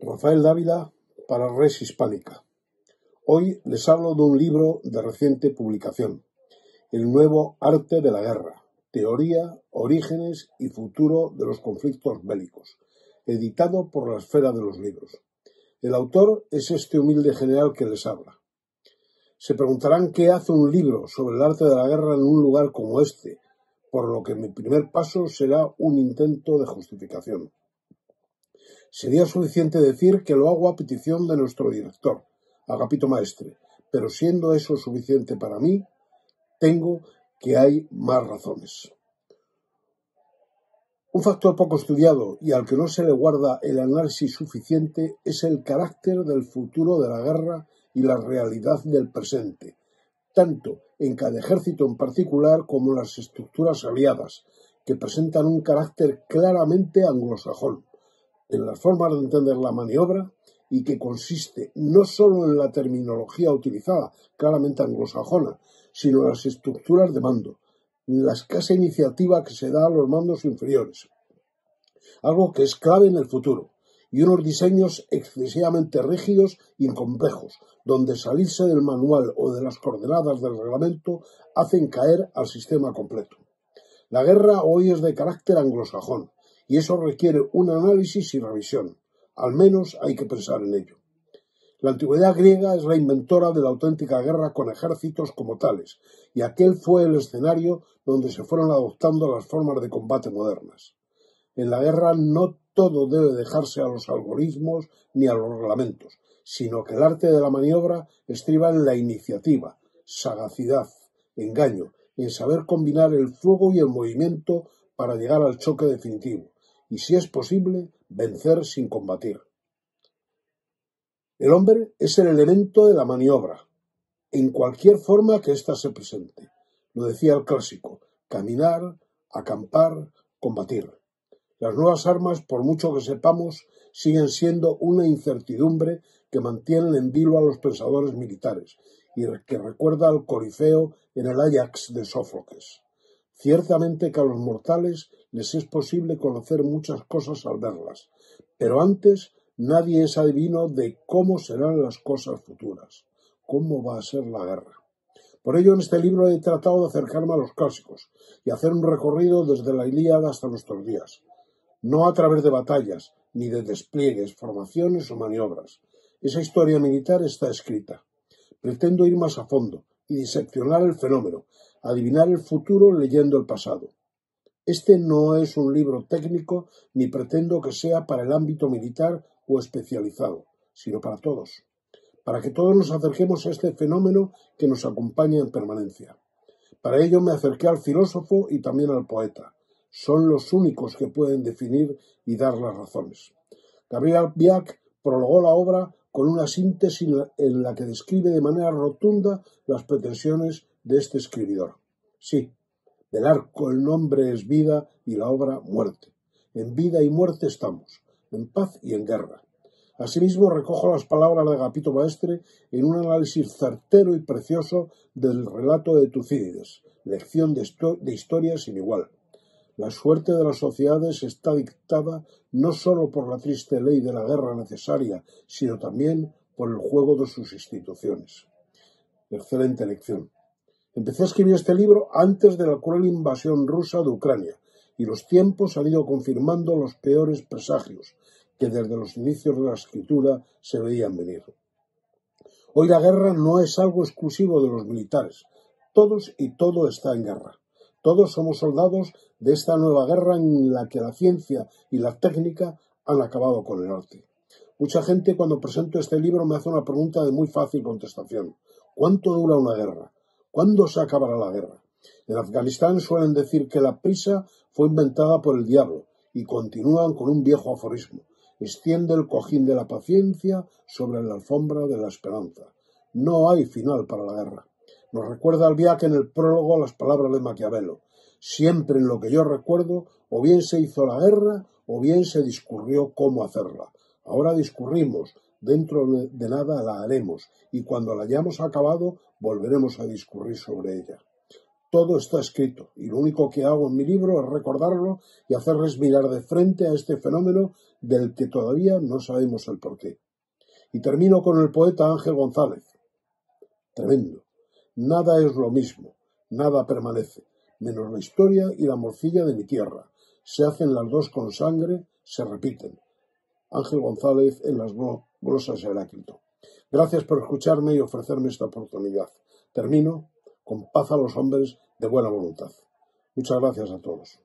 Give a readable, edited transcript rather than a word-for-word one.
Rafael Dávila para Res Hispánica. Hoy les hablo de un libro de reciente publicación, El nuevo arte de la guerra, teoría, orígenes y futuro de los conflictos bélicos, editado por la Esfera de los Libros. El autor es este humilde general que les habla. Se preguntarán qué hace un libro sobre el arte de la guerra en un lugar como este, por lo que mi primer paso será un intento de justificación. Sería suficiente decir que lo hago a petición de nuestro director, Agapito Maestre, pero siendo eso suficiente para mí, tengo que hay más razones. Un factor poco estudiado y al que no se le guarda el análisis suficiente es el carácter del futuro de la guerra y la realidad del presente, tanto en cada ejército en particular como en las estructuras aliadas, que presentan un carácter claramente anglosajón en las formas de entender la maniobra y que consiste no solo en la terminología utilizada, claramente anglosajona, sino en las estructuras de mando, en la escasa iniciativa que se da a los mandos inferiores, algo que es clave en el futuro, y unos diseños excesivamente rígidos y complejos, donde salirse del manual o de las coordenadas del reglamento hacen caer al sistema completo. La guerra hoy es de carácter anglosajón, y eso requiere un análisis y revisión. Al menos hay que pensar en ello. La antigüedad griega es la inventora de la auténtica guerra con ejércitos como tales, y aquel fue el escenario donde se fueron adoptando las formas de combate modernas. En la guerra no todo debe dejarse a los algoritmos ni a los reglamentos, sino que el arte de la maniobra estriba en la iniciativa, sagacidad, engaño, en saber combinar el fuego y el movimiento para llegar al choque definitivo, y si es posible, vencer sin combatir. El hombre es el elemento de la maniobra, en cualquier forma que ésta se presente. Lo decía el clásico: caminar, acampar, combatir. Las nuevas armas, por mucho que sepamos, siguen siendo una incertidumbre que mantienen en vilo a los pensadores militares y que recuerda al Corifeo en el Ajax de Sófocles. Ciertamente que a los mortales les es posible conocer muchas cosas al verlas, pero antes nadie es adivino de cómo serán las cosas futuras, cómo va a ser la guerra. Por ello, en este libro he tratado de acercarme a los clásicos y hacer un recorrido desde la Ilíada hasta nuestros días, no a través de batallas, ni de despliegues, formaciones o maniobras. Esa historia militar está escrita. Pretendo ir más a fondo y diseccionar el fenómeno, adivinar el futuro leyendo el pasado. Este no es un libro técnico ni pretendo que sea para el ámbito militar o especializado, sino para todos, para que todos nos acerquemos a este fenómeno que nos acompaña en permanencia. Para ello me acerqué al filósofo y también al poeta. Son los únicos que pueden definir y dar las razones. Gabriel Byack prologó la obra con una síntesis en la que describe de manera rotunda las pretensiones de este escribidor. Sí, del arco el nombre es vida y la obra muerte. En vida y muerte estamos, en paz y en guerra. Asimismo, recojo las palabras de Agapito Maestre en un análisis certero y precioso del relato de Tucídides, lección de historia sin igual. La suerte de las sociedades está dictada no sólo por la triste ley de la guerra necesaria, sino también por el juego de sus instituciones. Excelente lección. Empecé a escribir este libro antes de la cruel invasión rusa de Ucrania, y los tiempos han ido confirmando los peores presagios que desde los inicios de la escritura se veían venir. Hoy la guerra no es algo exclusivo de los militares. Todos y todo está en guerra. Todos somos soldados de esta nueva guerra en la que la ciencia y la técnica han acabado con el arte. Mucha gente, cuando presento este libro, me hace una pregunta de muy fácil contestación. ¿Cuánto dura una guerra? ¿Cuándo se acabará la guerra? En Afganistán suelen decir que la prisa fue inventada por el diablo y continúan con un viejo aforismo: extiende el cojín de la paciencia sobre la alfombra de la esperanza. No hay final para la guerra. Nos recuerda Albiac en el prólogo las palabras de Maquiavelo: siempre en lo que yo recuerdo, o bien se hizo la guerra, o bien se discurrió cómo hacerla. Ahora discurrimos, dentro de nada la haremos, y cuando la hayamos acabado, volveremos a discurrir sobre ella. Todo está escrito, y lo único que hago en mi libro es recordarlo y hacerles mirar de frente a este fenómeno del que todavía no sabemos el porqué. Y termino con el poeta Ángel González. Tremendo. Nada es lo mismo, nada permanece, menos la historia y la morcilla de mi tierra. Se hacen las dos con sangre, se repiten. Ángel González en las glosas Heráclito. Gracias por escucharme y ofrecerme esta oportunidad. Termino con paz a los hombres de buena voluntad. Muchas gracias a todos.